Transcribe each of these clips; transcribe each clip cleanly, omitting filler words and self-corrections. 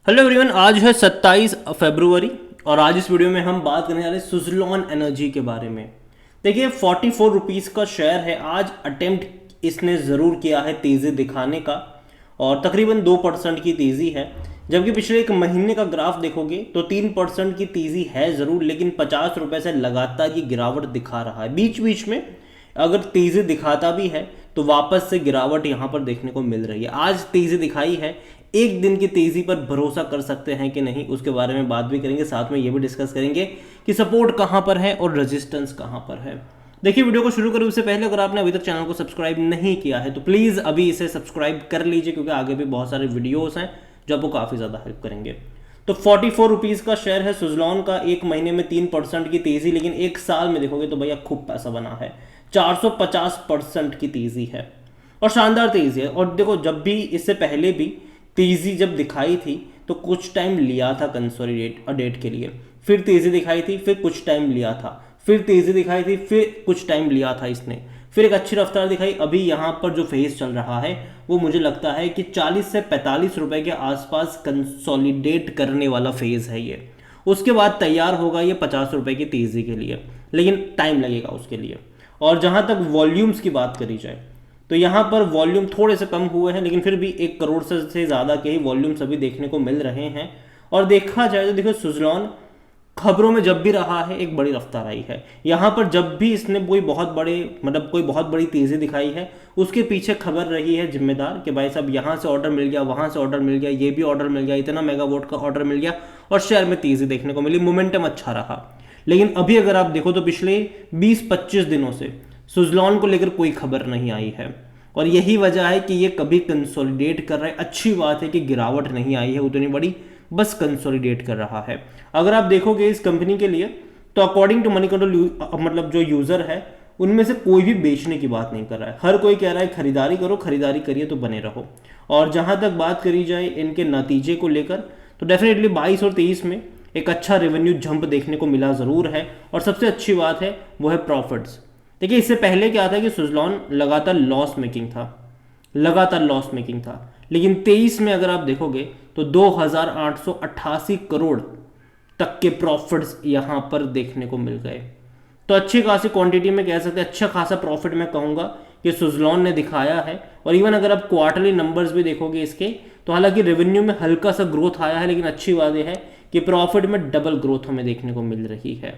Hello everyone, आज है 27 फरवरी और आज इस वीडियो में हम बात करने जा रहे हैं सुज़लॉन एनर्जी के बारे में। देखिए 44 रुपीज़ का शेयर है। आज अटेम्प्ट इसने ज़रूर किया है तेज़ी दिखाने का और तकरीबन 2% की तेज़ी है, जबकि पिछले एक महीने का ग्राफ देखोगे तो 3% की तेज़ी है ज़रूर, लेकिन 50 रुपये से लगातार ये गिरावट दिखा रहा है। बीच बीच में अगर तेज़ी दिखाता भी है तो वापस से गिरावट यहाँ पर देखने को मिल रही है। आज तेज़ी दिखाई है, एक दिन की तेज़ी पर भरोसा कर सकते हैं कि नहीं, उसके बारे में बात भी करेंगे। साथ में ये भी डिस्कस करेंगे कि सपोर्ट कहाँ पर है और रेजिस्टेंस कहाँ पर है। देखिए वीडियो को शुरू करें उससे पहले अगर आपने अभी तक चैनल को सब्सक्राइब नहीं किया है तो प्लीज़ अभी इसे सब्सक्राइब कर लीजिए, क्योंकि आगे भी बहुत सारे वीडियोस हैं जो आपको काफ़ी ज़्यादा हेल्प करेंगे। तो 44 रुपीज़ का शेयर है सुज़लॉन का। एक महीने में 3% की तेज़ी, लेकिन एक साल में देखोगे तो भैया खूब पैसा बना है। 450% की तेज़ी है और शानदार तेज़ी है। और देखो जब भी इससे पहले भी तेज़ी जब दिखाई थी तो कुछ टाइम लिया था कंसोलिडेट के लिए, फिर तेज़ी दिखाई थी, फिर कुछ टाइम लिया था, फिर तेज़ी दिखाई थी, फिर कुछ टाइम लिया था इसने, फिर एक अच्छी रफ्तार दिखाई। अभी यहाँ पर जो फेज चल रहा है वो मुझे लगता है कि 40 से 45 रुपए के आसपास कंसोलिडेट करने वाला फेज है ये। उसके बाद तैयार होगा ये 50 रुपए की तेज़ी के लिए, लेकिन टाइम लगेगा उसके लिए। और जहाँ तक वॉल्यूम्स की बात करी जाए तो यहाँ पर वॉल्यूम थोड़े से कम हुए हैं, लेकिन फिर भी 1 करोड़ से ज़्यादा के ही वॉल्यूम सभी देखने को मिल रहे हैं। और देखा जाए तो देखो सुज़लॉन खबरों में जब भी रहा है एक बड़ी रफ्तार आई है। यहाँ पर जब भी इसने कोई बहुत बड़ी तेज़ी दिखाई है उसके पीछे खबर रही है जिम्मेदार कि भाई साहब यहाँ से ऑर्डर मिल गया, वहाँ से ऑर्डर मिल गया, ये भी ऑर्डर मिल गया, इतना मेगावाट का ऑर्डर मिल गया और शेयर में तेज़ी देखने को मिली, मोमेंटम अच्छा रहा। लेकिन अभी अगर आप देखो तो पिछले 20-25 दिनों से सुज़लॉन को लेकर कोई खबर नहीं आई है और यही वजह है कि ये कभी कंसोलिडेट कर रहा है। अच्छी बात है कि गिरावट नहीं आई है उतनी बड़ी, बस कंसोलिडेट कर रहा है। अगर आप देखोगे इस कंपनी के लिए तो अकॉर्डिंग टू मनी कंट्रोल जो यूज़र है उनमें से कोई भी बेचने की बात नहीं कर रहा है। हर कोई कह रहा है खरीदारी करो, खरीदारी करिए तो बने रहो। और जहाँ तक बात करी जाए इनके नतीजे को लेकर तो डेफिनेटली 22 और 23 में एक अच्छा रेवेन्यू जंप देखने को मिला ज़रूर है। और सबसे अच्छी बात है वो है प्रॉफिट्स। देखिए इससे पहले क्या था कि सुज़लॉन लगातार लॉस मेकिंग था, लेकिन 23 में अगर आप देखोगे तो 2,888 करोड़ तक के प्रॉफिट्स यहाँ पर देखने को मिल गए। तो अच्छी खासी क्वांटिटी में कह सकते हैं, अच्छा खासा प्रॉफिट मैं कहूँगा कि सुज़लॉन ने दिखाया है। और इवन अगर आप क्वार्टरली नंबर्स भी देखोगे इसके तो हालांकि रेवेन्यू में हल्का सा ग्रोथ आया है, लेकिन अच्छी बात यह है कि प्रॉफिट में डबल ग्रोथ हमें देखने को मिल रही है।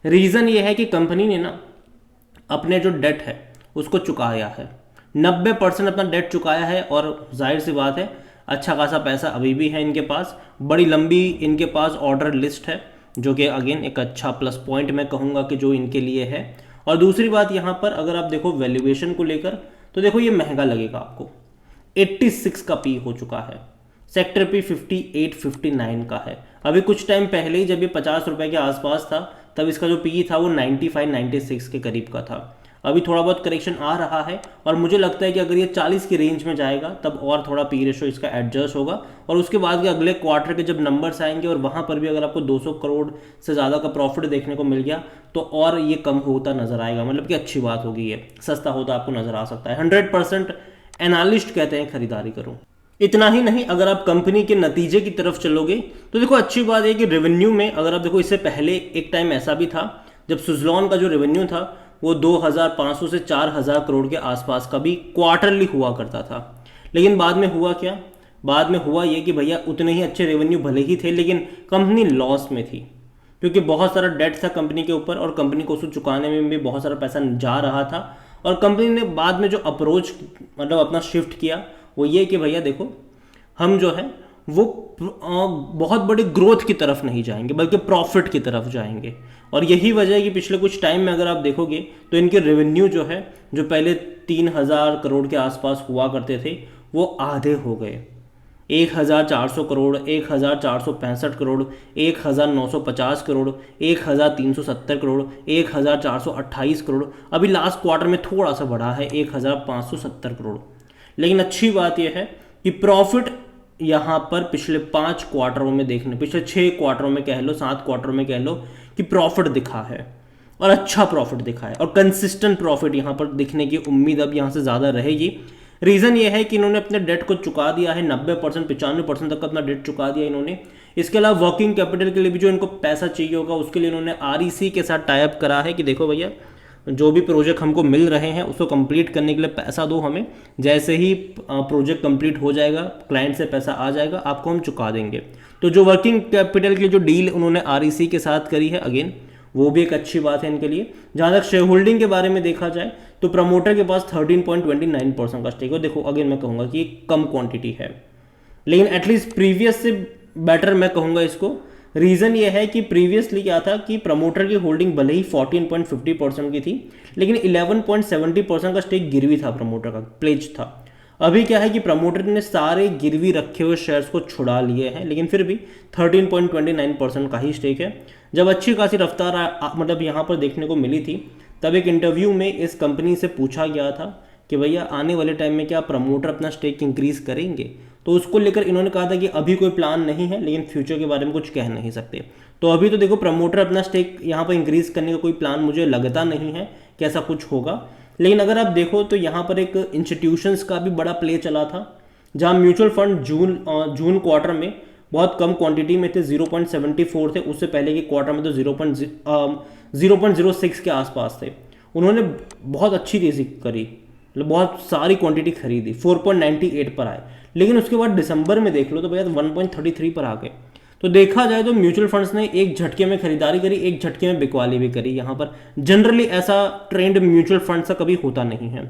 रीज़न ये है कि कंपनी ने ना अपने जो डेट है उसको चुकाया है, 90% अपना डेट चुकाया है। और जाहिर सी बात है अच्छा खासा पैसा अभी भी है इनके पास, बड़ी लंबी इनके पास ऑर्डर लिस्ट है, जो कि अगेन एक अच्छा प्लस पॉइंट मैं कहूँगा कि जो इनके लिए है। और दूसरी बात यहाँ पर अगर आप देखो वैल्यूएशन को लेकर तो देखो ये महंगा लगेगा आपको। 86 का पी हो चुका है, सेक्टर पी 58-59 का है। अभी कुछ टाइम पहले ही जब ये 50 रुपए के आसपास था तब इसका जो पी था वो 95-96 के करीब का था। अभी थोड़ा बहुत करेक्शन आ रहा है और मुझे लगता है कि अगर ये 40 की रेंज में जाएगा तब और थोड़ा पी रेशो इसका एडजस्ट होगा। और उसके बाद के अगले क्वार्टर के जब नंबर्स आएंगे और वहाँ पर भी अगर आपको 200 करोड़ से ज़्यादा का प्रॉफिट देखने को मिल गया तो और ये कम होता नजर आएगा, मतलब कि अच्छी बात होगी, ये सस्ता होता आपको नजर आ सकता है। 100% एनालिस्ट कहते हैं खरीदारी करो। इतना ही नहीं, अगर आप कंपनी के नतीजे की तरफ चलोगे तो देखो अच्छी बात है कि रेवेन्यू में अगर आप देखो इससे पहले एक टाइम ऐसा भी था जब सुज़लॉन का जो रेवेन्यू था वो 2,500 से 4,000 करोड़ के आसपास का भी क्वार्टरली हुआ करता था। लेकिन बाद में हुआ क्या, बाद में हुआ ये कि भैया उतने ही अच्छे रेवेन्यू भले ही थे लेकिन कंपनी लॉस में थी, क्योंकि बहुत सारा डेट था कंपनी के ऊपर और कंपनी को उसको चुकाने में भी बहुत सारा पैसा जा रहा था। और कंपनी ने बाद में जो अप्रोच अपना शिफ्ट किया वो ये कि भैया देखो हम जो है वो बहुत बड़ी ग्रोथ की तरफ नहीं जाएंगे बल्कि प्रॉफिट की तरफ जाएंगे। और यही वजह है कि पिछले कुछ टाइम में अगर आप देखोगे तो इनके रेवेन्यू जो है जो पहले 3,000 करोड़ के आसपास हुआ करते थे वो आधे हो गए। 1,400 करोड़, 1,465 करोड़, 1,950 करोड़, 1,370 करोड़, 1,428 करोड़, अभी लास्ट क्वार्टर में थोड़ा सा बढ़ा है 1,570 करोड़। लेकिन अच्छी बात यह है कि प्रॉफिट यहाँ पर पिछले 5 क्वार्टरों में पिछले 6 क्वार्टरों में कह लो, 7 क्वार्टरों में कह लो कि प्रॉफिट दिखा है और अच्छा प्रॉफिट दिखा है और कंसिस्टेंट प्रॉफिट यहाँ पर दिखने की उम्मीद अब यहाँ से ज़्यादा रहेगी। रीज़न ये है कि इन्होंने अपने डेट को चुका दिया है, 90% 95% तक का अपना डेट चुका दिया इन्होंने। इसके अलावा वर्किंग कैपिटल के लिए भी जो इनको पैसा चाहिए होगा उसके लिए इन्होंने आरईसी के साथ टाई अप करा है कि देखो भैया जो भी प्रोजेक्ट हमको मिल रहे हैं उसको कंप्लीट करने के लिए पैसा दो हमें, जैसे ही प्रोजेक्ट कंप्लीट हो जाएगा क्लाइंट से पैसा आ जाएगा आपको हम चुका देंगे। तो जो वर्किंग कैपिटल की जो डील उन्होंने आरईसी के साथ करी है अगेन वो भी एक अच्छी बात है इनके लिए। जहाँ तक शेयर होल्डिंग के बारे में देखा जाए तो प्रमोटर के पास 13.29% का स्टेक है। देखो अगेन मैं कहूँगा कि कम क्वांटिटी है, लेकिन एटलीस्ट प्रीवियस से बेटर मैं कहूँगा इसको। रीज़न ये है कि प्रीवियसली क्या था कि प्रमोटर की होल्डिंग भले ही 14.50% की थी, लेकिन 11.70% का स्टेक गिरवी था, प्रमोटर का प्लेज था। अभी क्या है कि प्रमोटर ने सारे गिरवी रखे हुए शेयर्स को छुड़ा लिए हैं, लेकिन फिर भी 13.29% का ही स्टेक है। जब अच्छी खासी रफ्तार मतलब यहाँ पर देखने को मिली थी, तब एक इंटरव्यू में इस कंपनी से पूछा गया था कि भैया आने वाले टाइम में क्या प्रमोटर अपना स्टेक इंक्रीज करेंगे, तो उसको लेकर इन्होंने कहा था कि अभी कोई प्लान नहीं है, लेकिन फ्यूचर के बारे में कुछ कह नहीं सकते। तो अभी तो देखो प्रमोटर अपना स्टेक यहाँ पर इंक्रीज करने का कोई प्लान मुझे लगता नहीं है कि ऐसा कुछ होगा। लेकिन अगर आप देखो तो यहाँ पर एक इंस्टीट्यूशंस का भी बड़ा प्ले चला था, जहाँ म्यूचुअल फंड जून क्वार्टर में बहुत कम क्वांटिटी में थे, 0.74 थे। उससे पहले के क्वार्टर में तो 0.06 के आसपास थे। उन्होंने बहुत अच्छी तेजी करी, मतलब बहुत सारी क्वांटिटी खरीदी, 4.98 पर आए। लेकिन उसके बाद दिसंबर में देख लो तो भैया 1.33 पर आ गए। तो देखा जाए तो म्यूचुअल फंड्स ने एक झटके में खरीदारी करी, एक झटके में बिकवाली भी करी। यहाँ पर जनरली ऐसा ट्रेंड म्यूचुअल फंड से कभी होता नहीं है,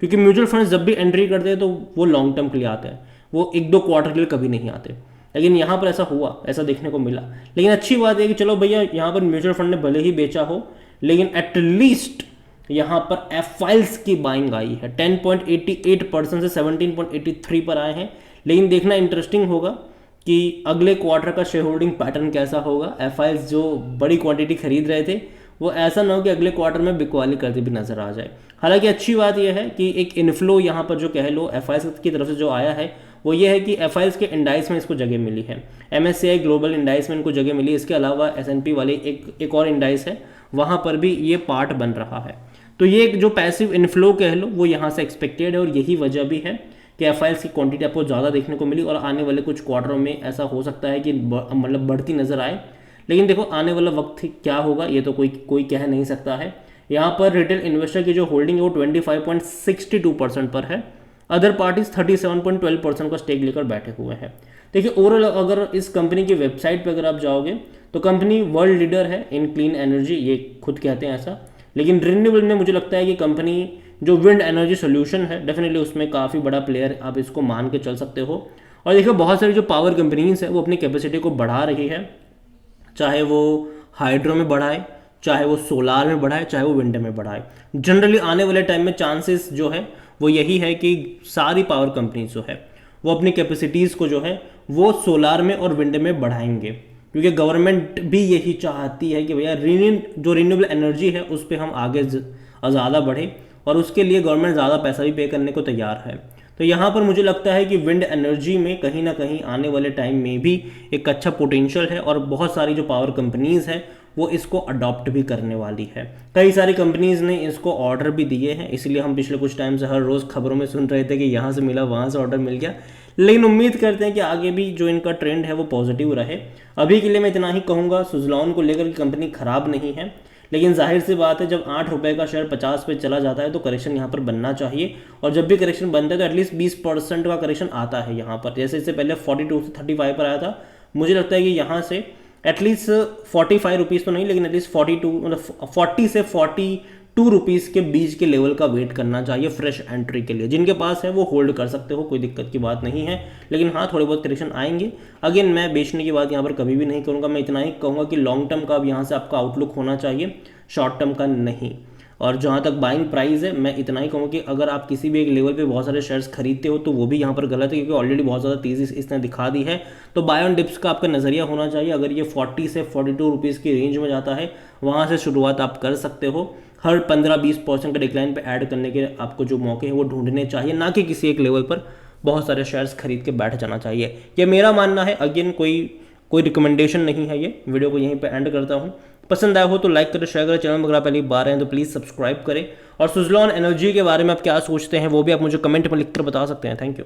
क्योंकि म्यूचुअल फंड्स जब भी एंट्री करते हैं तो वो लॉन्ग टर्म के लिए आते हैं, वो 1-2 क्वार्टर के लिए कभी नहीं आते। लेकिन यहाँ पर ऐसा हुआ, ऐसा देखने को मिला। लेकिन अच्छी बात है कि चलो भैया यहाँ पर म्यूचुअल फंड ने भले ही बेचा हो, लेकिन एटलीस्ट यहाँ पर एफआईएल्स की बाइंग आई है। 10.88% से 17.83 पर आए हैं। लेकिन देखना इंटरेस्टिंग होगा कि अगले क्वार्टर का शेयर होल्डिंग पैटर्न कैसा होगा। एफआईएल्स जो बड़ी क्वांटिटी खरीद रहे थे वो ऐसा ना हो कि अगले क्वार्टर में बिकवाली करते भी नजर आ जाए। हालांकि अच्छी बात यह है कि एक इनफ्लो यहाँ पर जो कह लो एफआईएल्स की तरफ से जो आया है वो ये है कि एफआईएल्स के इंडाइस में इसको जगह मिली है, एमएससीआई ग्लोबल इंडाइस में इनको जगह मिली। इसके अलावा एसएनपी वाले एक और इंडाइस है, वहाँ पर भी ये पार्ट बन रहा है। तो ये एक जो पैसिव इनफ्लो कह लो वो यहाँ से एक्सपेक्टेड है, और यही वजह भी है कि एफआईएल्स की क्वांटिटी आपको ज़्यादा देखने को मिली। और आने वाले कुछ क्वार्टरों में ऐसा हो सकता है कि मतलब बढ़ती नजर आए। लेकिन देखो आने वाला वक्त क्या होगा ये तो कोई कह नहीं सकता है। यहाँ पर रिटेल इन्वेस्टर की जो होल्डिंग है वो 25.62% पर है। अदर पार्टीज 37.12% का स्टेक लेकर बैठे हुए हैं। देखिए ओवरऑल अगर इस कंपनी की वेबसाइट पर अगर आप जाओगे तो कंपनी वर्ल्ड लीडर है इन क्लीन एनर्जी, ये खुद कहते हैं ऐसा। लेकिन रिन्यूएबल में मुझे लगता है कि कंपनी जो विंड एनर्जी सोल्यूशन है डेफिनेटली उसमें काफ़ी बड़ा प्लेयर आप इसको मान के चल सकते हो। और देखिए बहुत सारी जो पावर कंपनीज है वो अपनी कैपेसिटी को बढ़ा रही है, चाहे वो हाइड्रो में बढ़ाए, चाहे वो सोलार में बढ़ाए, चाहे वो विंड में बढ़ाए। जनरली आने वाले टाइम में चांसेस जो है वो यही है कि सारी पावर कंपनीज जो है वो अपनी कैपेसिटीज़ को जो है वो सोलार में और विंड में बढ़ाएंगे, क्योंकि गवर्नमेंट भी यही चाहती है कि भैया जो रिन्यूएबल एनर्जी है उस पर हम आगे ज़्यादा बढ़े, और उसके लिए गवर्नमेंट ज़्यादा पैसा भी पे करने को तैयार है। तो यहाँ पर मुझे लगता है कि विंड एनर्जी में कहीं ना कहीं आने वाले टाइम में भी एक अच्छा पोटेंशियल है, और बहुत सारी जो पावर कंपनीज़ हैं वो इसको अडॉप्ट भी करने वाली है। कई सारी कंपनीज़ ने इसको ऑर्डर भी दिए हैं, इसलिए हम पिछले कुछ टाइम से हर रोज़ खबरों में सुन रहे थे कि यहाँ से मिला, वहाँ से ऑर्डर मिल गया। लेकिन उम्मीद करते हैं कि आगे भी जो इनका ट्रेंड है वो पॉजिटिव रहे। अभी के लिए मैं इतना ही कहूँगा, सुज़लॉन को लेकर कंपनी ख़राब नहीं है, लेकिन जाहिर सी बात है जब 8 रुपये का शेयर 50 पे चला जाता है तो करेक्शन यहाँ पर बनना चाहिए। और जब भी करेक्शन बनता है तो एटलीस्ट 20% का करेक्शन आता है यहाँ पर। जैसे इससे पहले 42 से 35 पर आया था, मुझे लगता है कि यहाँ से एटलीस्ट 45 रुपीज़ तो नहीं, लेकिन एटलीस्ट 42 मतलब 40 से 42 रुपीज़ के बीच के लेवल का वेट करना चाहिए फ्रेश एंट्री के लिए। जिनके पास है वो होल्ड कर सकते हो, कोई दिक्कत की बात नहीं है। लेकिन हाँ थोड़े बहुत करेक्शन आएंगे। अगेन मैं बेचने की बात यहाँ पर कभी भी नहीं करूँगा, मैं इतना ही कहूँगा कि लॉन्ग टर्म का अब यहाँ से आपका आउटलुक होना चाहिए, शॉर्ट टर्म का नहीं। और जहाँ तक बाइंग प्राइस है मैं इतना ही कहूँगा कि अगर आप किसी भी एक लेवल पे बहुत सारे शेयर्स खरीदते हो तो वो भी यहाँ पर गलत है, क्योंकि ऑलरेडी बहुत ज़्यादा तेज़ी इसने दिखा दी है। तो बाय ऑन डिप्स का आपका नज़रिया होना चाहिए। अगर ये 40 से 42 रुपीज़ की रेंज में जाता है वहाँ से शुरुआत आप कर सकते हो। हर 15-20% का डिक्लाइन पे ऐड करने के आपको जो मौके हैं वो ढूंढने चाहिए, ना कि किसी एक लेवल पर बहुत सारे शेयर्स खरीद के बैठ जाना चाहिए। ये मेरा मानना है। अगेन कोई रिकमेंडेशन नहीं है। ये वीडियो को यहीं पे एंड करता हूँ। पसंद आया हो तो लाइक करें, शेयर करें। चैनल में अगर आप पहली बार हैं तो प्लीज़ सब्सक्राइब करें। और सुजलॉन एनर्जी के बारे में आप क्या सोचते हैं वो भी आप मुझे कमेंट में लिख कर बता सकते हैं। Thank you.